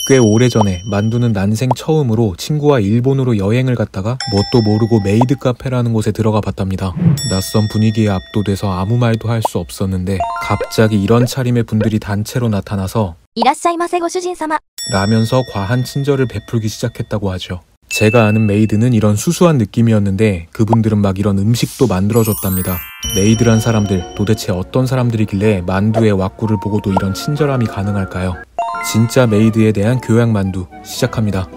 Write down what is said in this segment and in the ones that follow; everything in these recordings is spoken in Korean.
꽤 오래전에 만두는 난생 처음으로 친구와 일본으로 여행을 갔다가 뭣도 모르고 메이드 카페라는 곳에 들어가 봤답니다. 낯선 분위기에 압도돼서 아무 말도 할 수 없었는데 갑자기 이런 차림의 분들이 단체로 나타나서 이라샤이마세 고주진様 라면서 과한 친절을 베풀기 시작했다고 하죠. 제가 아는 메이드는 이런 수수한 느낌이었는데 그분들은 막 이런 음식도 만들어줬답니다. 메이드란 사람들 도대체 어떤 사람들이길래 만두의 왁구를 보고도 이런 친절함이 가능할까요? 진짜 메이드에 대한 교양 만두 시작합니다.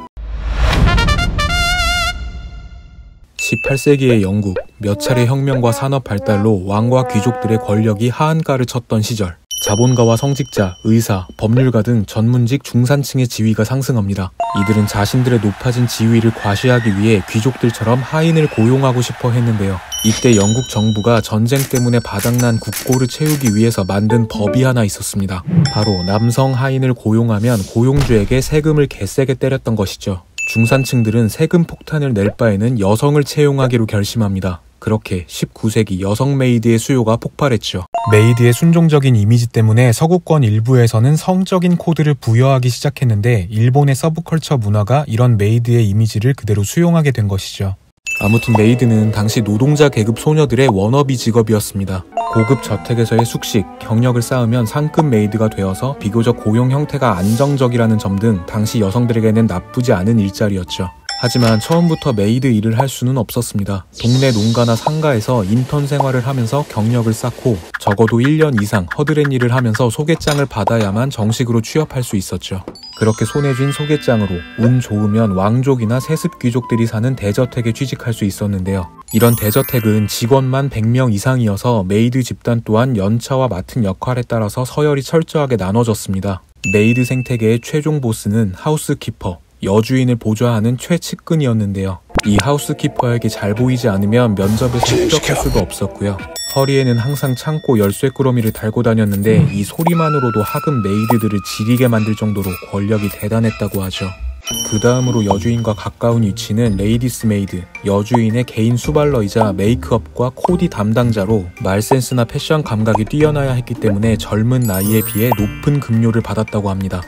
18세기의 영국, 몇 차례 혁명과 산업 발달로 왕과 귀족들의 권력이 하한가를 쳤던 시절, 자본가와 성직자, 의사, 법률가 등 전문직 중산층의 지위가 상승합니다. 이들은 자신들의 높아진 지위를 과시하기 위해 귀족들처럼 하인을 고용하고 싶어 했는데요. 이때 영국 정부가 전쟁 때문에 바닥난 국고를 채우기 위해서 만든 법이 하나 있었습니다. 바로 남성 하인을 고용하면 고용주에게 세금을 개세게 때렸던 것이죠. 중산층들은 세금 폭탄을 낼 바에는 여성을 채용하기로 결심합니다. 그렇게 19세기 여성 메이드의 수요가 폭발했죠. 메이드의 순종적인 이미지 때문에 서구권 일부에서는 성적인 코드를 부여하기 시작했는데 일본의 서브컬처 문화가 이런 메이드의 이미지를 그대로 수용하게 된 것이죠. 아무튼 메이드는 당시 노동자 계급 소녀들의 워너비 직업이었습니다. 고급 저택에서의 숙식, 경력을 쌓으면 상급 메이드가 되어서 비교적 고용 형태가 안정적이라는 점 등 당시 여성들에게는 나쁘지 않은 일자리였죠. 하지만 처음부터 메이드 일을 할 수는 없었습니다. 동네 농가나 상가에서 인턴 생활을 하면서 경력을 쌓고 적어도 1년 이상 허드렛 일을 하면서 소개장을 받아야만 정식으로 취업할 수 있었죠. 그렇게 손에 쥔 소개장으로 운 좋으면 왕족이나 세습 귀족들이 사는 대저택에 취직할 수 있었는데요. 이런 대저택은 직원만 100명 이상이어서 메이드 집단 또한 연차와 맡은 역할에 따라서 서열이 철저하게 나눠졌습니다. 메이드 생태계의 최종 보스는 하우스키퍼, 여주인을 보좌하는 최측근이었는데요. 이 하우스키퍼에게 잘 보이지 않으면 면접에서 합격할 수도 없었고요. 허리에는 항상 창고 열쇠꾸러미를 달고 다녔는데 이 소리만으로도 하급 메이드들을 지리게 만들 정도로 권력이 대단했다고 하죠. 그 다음으로 여주인과 가까운 위치는 레이디스 메이드, 여주인의 개인 수발러이자 메이크업과 코디 담당자로 말센스나 패션 감각이 뛰어나야 했기 때문에 젊은 나이에 비해 높은 급료를 받았다고 합니다.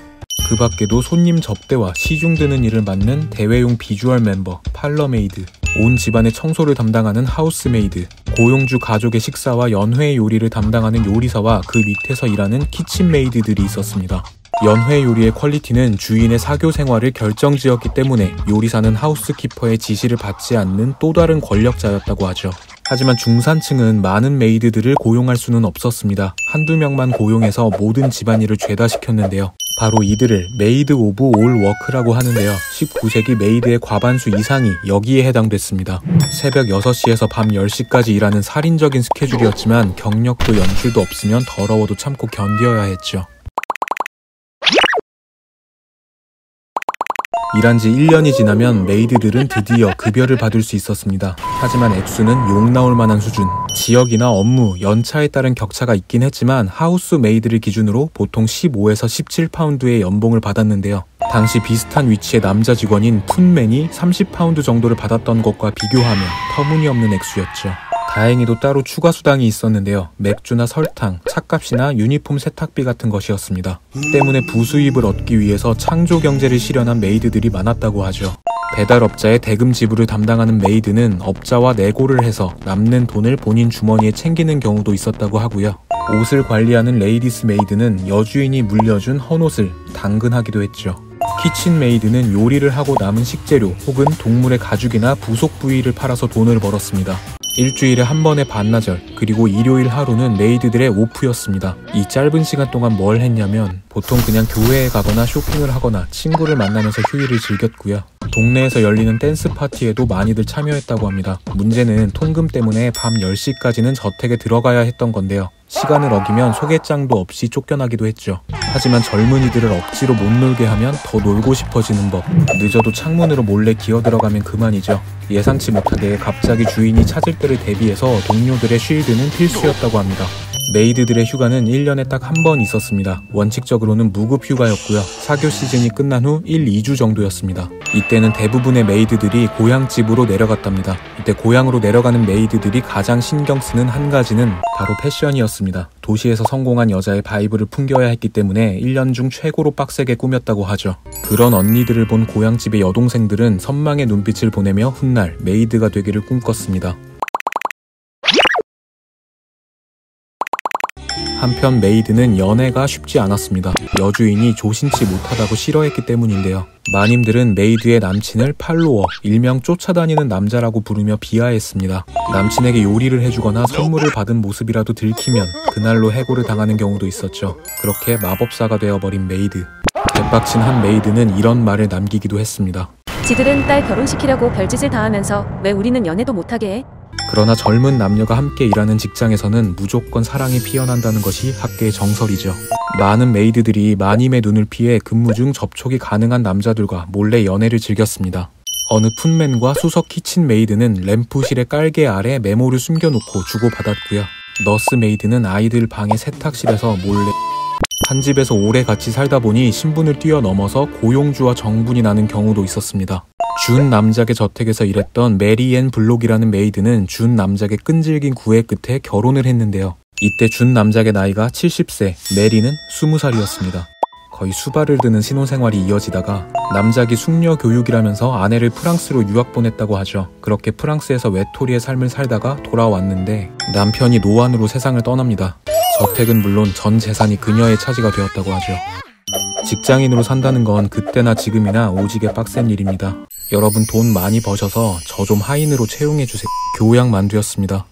그 밖에도 손님 접대와 시중 드는 일을 맡는 대회용 비주얼 멤버, 팔러메이드, 온 집안의 청소를 담당하는 하우스메이드, 고용주 가족의 식사와 연회 요리를 담당하는 요리사와 그 밑에서 일하는 키친메이드들이 있었습니다. 연회 요리의 퀄리티는 주인의 사교 생활을 결정지었기 때문에 요리사는 하우스키퍼의 지시를 받지 않는 또 다른 권력자였다고 하죠. 하지만 중산층은 많은 메이드들을 고용할 수는 없었습니다. 한두 명만 고용해서 모든 집안일을 죄다 시켰는데요. 바로 이들을 메이드 오브 올 워크라고 하는데요. 19세기 메이드의 과반수 이상이 여기에 해당됐습니다. 새벽 6시에서 밤 10시까지 일하는 살인적인 스케줄이었지만 경력도 연출도 없으면 더러워도 참고 견뎌야 했죠. 일한 지 1년이 지나면 메이드들은 드디어 급여를 받을 수 있었습니다. 하지만 액수는 욕 나올 만한 수준. 지역이나 업무, 연차에 따른 격차가 있긴 했지만 하우스 메이드를 기준으로 보통 15에서 17파운드의 연봉을 받았는데요. 당시 비슷한 위치의 남자 직원인 푼맨이 30파운드 정도를 받았던 것과 비교하면 터무니없는 액수였죠. 다행히도 따로 추가 수당이 있었는데요. 맥주나 설탕, 차값이나 유니폼 세탁비 같은 것이었습니다. 때문에 부수입을 얻기 위해서 창조 경제를 실현한 메이드들이 많았다고 하죠. 배달업자의 대금 지불을 담당하는 메이드는 업자와 내고를 해서 남는 돈을 본인 주머니에 챙기는 경우도 있었다고 하고요. 옷을 관리하는 레이디스 메이드는 여주인이 물려준 헌옷을 당근하기도 했죠. 키친 메이드는 요리를 하고 남은 식재료 혹은 동물의 가죽이나 부속 부위를 팔아서 돈을 벌었습니다. 일주일에 한 번의 반나절, 그리고 일요일 하루는 메이드들의 오프였습니다. 이 짧은 시간 동안 뭘 했냐면 보통 그냥 교회에 가거나 쇼핑을 하거나 친구를 만나면서 휴일을 즐겼고요. 동네에서 열리는 댄스 파티에도 많이들 참여했다고 합니다. 문제는 통금 때문에 밤 10시까지는 저택에 들어가야 했던 건데요. 시간을 어기면 소개장도 없이 쫓겨나기도 했죠. 하지만 젊은이들을 억지로 못 놀게 하면 더 놀고 싶어지는 법. 늦어도 창문으로 몰래 기어들어가면 그만이죠. 예상치 못하게 갑자기 주인이 찾을 때를 대비해서 동료들의 쉴드는 필수였다고 합니다. 메이드들의 휴가는 1년에 딱 한 번 있었습니다. 원칙적으로는 무급 휴가였고요. 사교 시즌이 끝난 후 1, 2주 정도였습니다. 이때는 대부분의 메이드들이 고향집으로 내려갔답니다. 이때 고향으로 내려가는 메이드들이 가장 신경 쓰는 한 가지는 바로 패션이었습니다. 도시에서 성공한 여자의 바이브를 풍겨야 했기 때문에 1년 중 최고로 빡세게 꾸몄다고 하죠. 그런 언니들을 본 고향집의 여동생들은 선망의 눈빛을 보내며 훗날 메이드가 되기를 꿈꿨습니다. 한편 메이드는 연애가 쉽지 않았습니다. 여주인이 조신치 못하다고 싫어했기 때문인데요. 마님들은 메이드의 남친을 팔로워, 일명 쫓아다니는 남자라고 부르며 비하했습니다. 남친에게 요리를 해주거나 선물을 받은 모습이라도 들키면 그날로 해고를 당하는 경우도 있었죠. 그렇게 마법사가 되어버린 메이드. 대박친 한 메이드는 이런 말을 남기기도 했습니다. 지들은 딸 결혼시키려고 별짓을 다 하면서 왜 우리는 연애도 못하게 해? 그러나 젊은 남녀가 함께 일하는 직장에서는 무조건 사랑이 피어난다는 것이 학계의 정설이죠. 많은 메이드들이 마님의 눈을 피해 근무 중 접촉이 가능한 남자들과 몰래 연애를 즐겼습니다. 어느 풋맨과 수석 키친 메이드는 램프실의 깔개 아래 메모를 숨겨놓고 주고받았고요. 너스 메이드는 아이들 방의 세탁실에서 몰래 한 집에서 오래 같이 살다 보니 신분을 뛰어넘어서 고용주와 정분이 나는 경우도 있었습니다. 준 남작의 저택에서 일했던 메리앤 블록이라는 메이드는 준 남작의 끈질긴 구애 끝에 결혼을 했는데요. 이때 준 남작의 나이가 70세, 메리는 20살이었습니다. 거의 수발을 드는 신혼생활이 이어지다가 남작이 숙녀 교육이라면서 아내를 프랑스로 유학 보냈다고 하죠. 그렇게 프랑스에서 외톨이의 삶을 살다가 돌아왔는데 남편이 노안으로 세상을 떠납니다. 저택은 물론 전 재산이 그녀의 차지가 되었다고 하죠. 직장인으로 산다는 건 그때나 지금이나 오지게 빡센 일입니다. 여러분 돈 많이 버셔서 저 좀 하인으로 채용해주세요. 교양 만두였습니다.